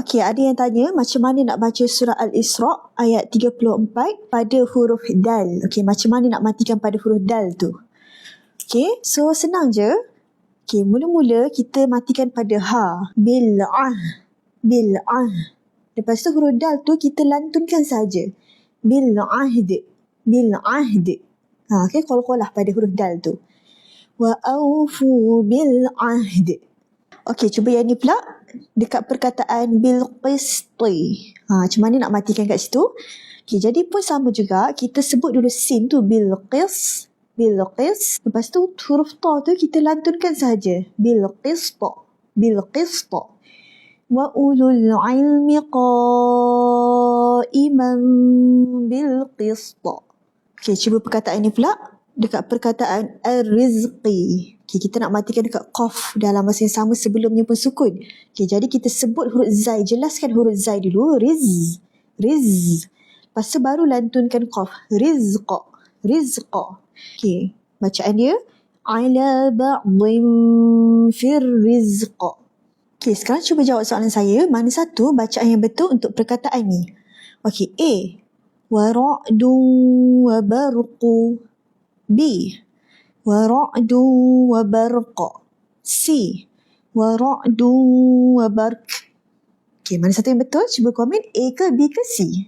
Okey, ada yang tanya macam mana nak baca surah Al-Isra ayat 34 pada huruf dal. Okey, macam mana nak matikan pada huruf dal tu? Okey, so senang je. Okey, mula-mula kita matikan pada ha. Bil'ah. Bil'ah. Lepas tu huruf dal tu kita lantunkan saja. Bil'ahd. Bil'ahd. Okey, qol-qolah pada huruf dal tu. Wa aufu bil'ahd. Okey, cuba yang ni pula. Dekat perkataan bilqisti. Macam mana nak matikan kat situ? Okay, jadi pun sama juga. Kita sebut dulu sin tu bilqis. Bilqis. Lepas tu huruf ta tu kita lantunkan saja. Bilqista. Bilqista. Wa ulul ilmi qaiman bilqista. Okay, cuba perkataan ni pula. Dekat perkataan ar-rizqi. Okay, kita nak matikan dekat qaf dalam masa yang sama sebelumnya pun sukun. Okay, jadi kita sebut huruf zai. Jelaskan huruf zai dulu. Riz. Riz. Lepas tu baru lantunkan qaf. Rizqa. Rizqa. Okay, bacaan dia. Ala ba'dhin fir rizqa. Okay, sekarang cuba jawab soalan saya. Mana satu bacaan yang betul untuk perkataan ni? Okay, A. Wa ra'du wa barqu. B. Wa ra'du wa barqa. C. Wa ra'du wa barq. Okay, mana satu yang betul? Cuba komen A ke B ke C?